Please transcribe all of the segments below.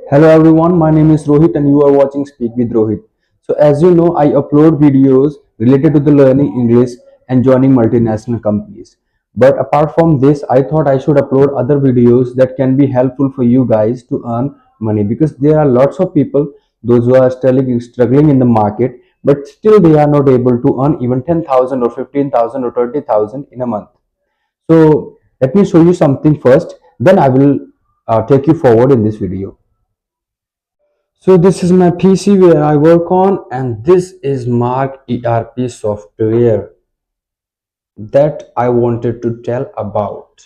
Hello everyone, my name is Rohit and you are watching Speak with Rohit. So as you know, I upload videos related to the learning English and joining multinational companies. But apart from this, I thought I should upload other videos that can be helpful for you guys to earn money because there are lots of people, those who are struggling in the market, but still they are not able to earn even 10,000 or 15,000 or 20,000 in a month. So let me show you something first, then I will take you forward in this video. So this is my PC where I work on, and this is Mark ERP software that I wanted to tell about.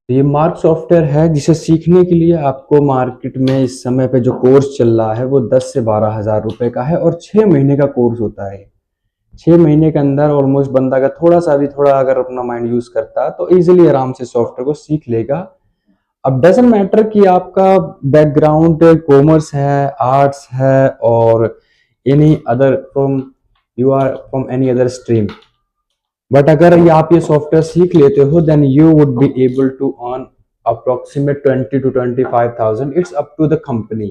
ये mark software है जिसे सीखने के लिए आपको market में इस समय पे जो कोर्स चल रहा है वो 10 से 12 हज़ार रुपए का है और 6 महीने का कोर्स होता है। 6 महीने के अंदर ऑलमोस्ट बंदा अगर थोड़ा अगर अपना माइंड यूज करता तो इजीली आराम से सॉफ्टवेयर को सीख लेगा। अब डजेंट मैटर कि आपका बैकग्राउंड कॉमर्स है, आर्ट्स है और any other from you are from any other stream, but अगर आप ये सॉफ्टवेयर सीख लेते हो then you would be able to earn approximate 20 to 25,000. It's up to the company,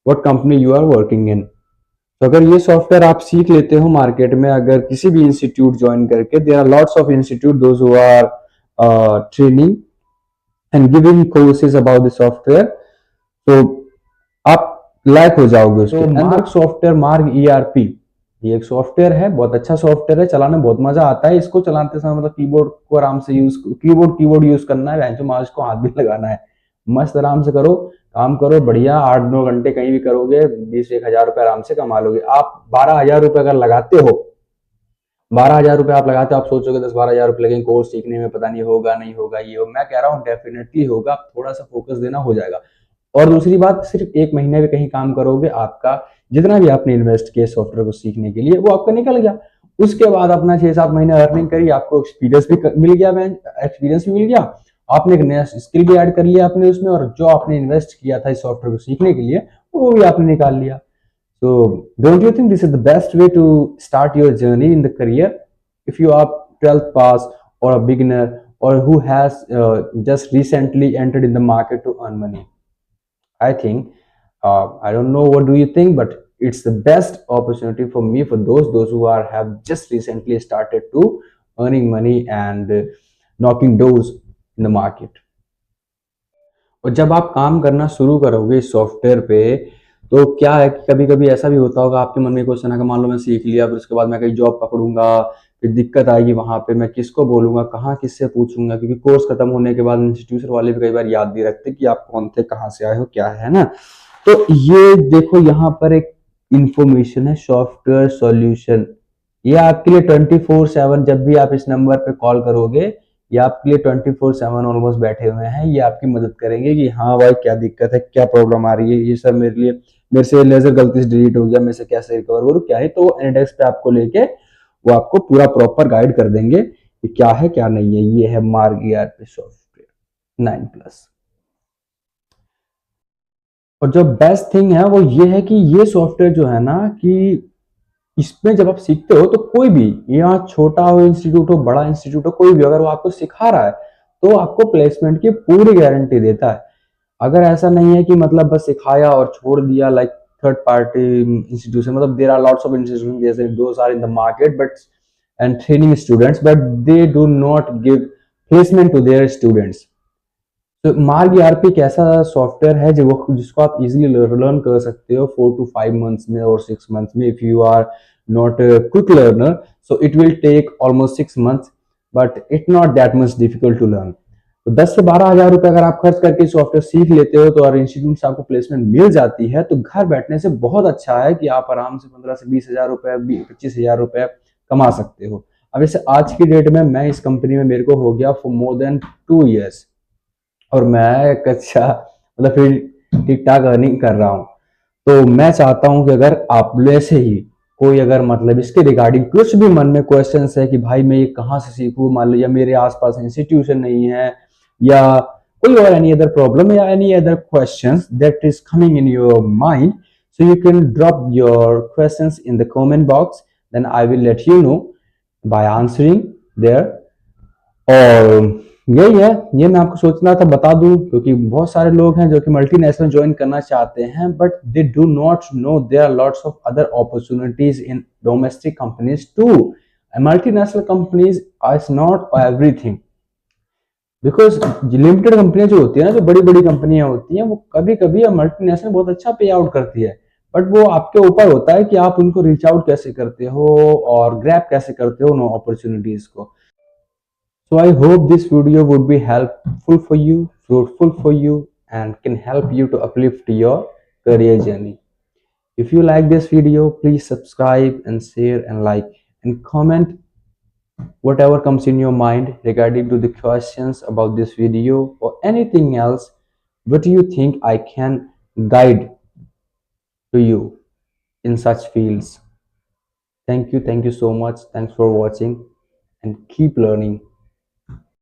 what company you are working in. तो अगर ये software आप सीख लेते हो मार्केट में, अगर किसी भी इंस्टीट्यूट ज्वाइन करके, there are lots of institute those who are training and giving courses about the software, तो आप लायक हो जाओगे उसके। तो मार्क सॉफ्टवेयर, मार्क ईआरपी, ये एक सॉफ्टवेयर है, बहुत अच्छा सॉफ्टवेयर है, चलाने में बहुत मजा आता है। इसको चलाते समय मतलब कीबोर्ड को आराम से कीबोर्ड यूज करना है, माउस को हाथ भी लगाना है, मस्त आराम से करो, काम करो बढ़िया। 8-9 घंटे कहीं भी करोगे, 20-1 हज़ार रुपए आराम से कमा लोगे। आप 12,000 रुपए अगर लगाते हो, 12,000 रुपए आप लगाते हो, आप सोचोगे 10-12 हज़ार रुपए लगेंगे कोर्स सीखने में, पता नहीं होगा नहीं होगा, ये हो। मैं कह रहा हूँ डेफिनेटली होगा, थोड़ा सा फोकस देना हो जाएगा। और दूसरी बात, सिर्फ 1 महीने में कहीं काम करोगे, आपका जितना भी आपने इन्वेस्ट किया सॉफ्टवेयर को सीखने के लिए वो आपका निकल गया। उसके बाद अपना 6-7 महीने अर्निंग करी, आपको एक्सपीरियंस भी मिल गया, आपने एक नया स्किल भी ऐड कर लिया अपने उसमें, और जो आपने इन्वेस्ट किया था इस सॉफ्टवेयर को सीखने के लिए वो भी आपने निकाल लिया। So don't you think this is the best way to start your journey in the career? If you are 12th pass or a beginner or who has just recently entered in the market to earn money, I think I don't know what do you think, but it's the best opportunity for me, for those who are have just recently started to earning money and knocking doors in the market. और जब आप काम करना शुरू करोगे इस software पे, तो क्या है कि कभी कभी ऐसा भी होता होगा आपके मन में क्वेश्चन है कि मान लो मैं सीख लिया, फिर उसके बाद मैं कहीं जॉब पकड़ूंगा, फिर दिक्कत आएगी वहां पे, मैं किसको बोलूंगा, कहाँ किससे पूछूंगा, क्योंकि कोर्स खत्म होने के बाद इंस्टीट्यूशन वाले भी कई बार याद नहीं रखते कि आप कौन थे, कहाँ से आए हो, क्या है ना। तो ये देखो यहाँ पर एक इंफॉर्मेशन है, सॉफ्टवेयर सॉल्यूशन। ये आपके लिए 24/7, जब भी आप इस नंबर पे कॉल करोगे, ये आपके लिए 24/7 ऑलमोस्ट बैठे हुए हैं। ये आपकी मदद करेंगे कि हाँ भाई क्या दिक्कत है, क्या प्रॉब्लम आ रही है, ये सब मेरे से लेजर गलती से डिलीट हो गया, मेरे से कैसे रिकवर करूँ, क्या है। तो वो एनीडेस्क पे आपको लेके वो आपको पूरा प्रॉपर गाइड कर देंगे कि क्या है क्या नहीं है। ये है मार्क ईआरपी सॉफ्टवेयर 9+। और जो बेस्ट थिंग है वो ये है कि ये सॉफ्टवेयर जो है ना, कि इसमें जब आप सीखते हो तो कोई भी, यहाँ छोटा हो इंस्टीट्यूट हो, बड़ा इंस्टीट्यूट हो, कोई भी अगर वो आपको सिखा रहा है तो आपको प्लेसमेंट की पूरी गारंटी देता है। अगर ऐसा नहीं है कि मतलब बस सिखाया और छोड़ दिया, लाइक थर्ड पार्टी इंस्टीट्यूशन, मतलब there are lots of institution जैसे those are in the market but and training students, but they do not give placement to their students. तो मार्ग ईआरपी एक ऐसा सॉफ्टवेयर है जिसको आप इजीली लर्न कर सकते हो 4 to 5 मंथ्स में और 6 मंथ्स में। If you are not a quick learner, so it will take almost 6 months, but it's not that much difficult to learn. तो 10 से 12 हज़ार रुपए अगर आप खर्च करके सॉफ्टवेयर सीख लेते हो तो, और इंस्टीट्यूट से आपको प्लेसमेंट मिल जाती है, तो घर बैठने से बहुत अच्छा है कि आप आराम से 15 से 20 हज़ार रुपए, 25 हज़ार रुपए कमा सकते हो। अब जैसे आज की डेट में मैं इस कंपनी में, मेरे को हो गया फॉर मोर देन 2 years, और मैं एक अच्छा मतलब फिर ठीक ठाक अर्निंग कर रहा हूँ। तो मैं चाहता हूँ कि अगर आप वैसे ही कोई अगर मतलब इसके रिगार्डिंग कुछ भी मन में क्वेश्चन है कि भाई मैं ये कहाँ से सीखूँ, मान लो या मेरे आसपास इंस्टीट्यूशन नहीं है, या कोई और एनी अदर प्रॉब्लम या any other questions that is coming in your mind, so you can drop your questions in the comment box, then I will let you know by answering there. और यही है, ये मैं आपको सोचना था बता दूं, क्योंकि बहुत सारे लोग हैं जो कि मल्टीनेशनल ज्वाइन करना चाहते हैं, but they do not know there are lots of other opportunities in domestic companies too. Multinational companies is not everything, because limited कंपनियां जो होती है ना, जो बड़ी बड़ी कंपनियां होती हैं, वो कभी कभी मल्टीनेशनल बहुत अच्छा पे आउट करती है, बट वो आपके ऊपर होता है कि आप उनको रीच आउट कैसे करते हो और ग्रैब कैसे करते हो उन अपॉर्चुनिटीज को। So I hope this video would be helpful for you, fruitful for you, and can help you to uplift your career journey. If you like this video, please subscribe and share and like and comment whatever comes in your mind regarding to the questions about this video or anything else. What do you think I can guide to you in such fields? Thank you so much. Thanks for watching and keep learning.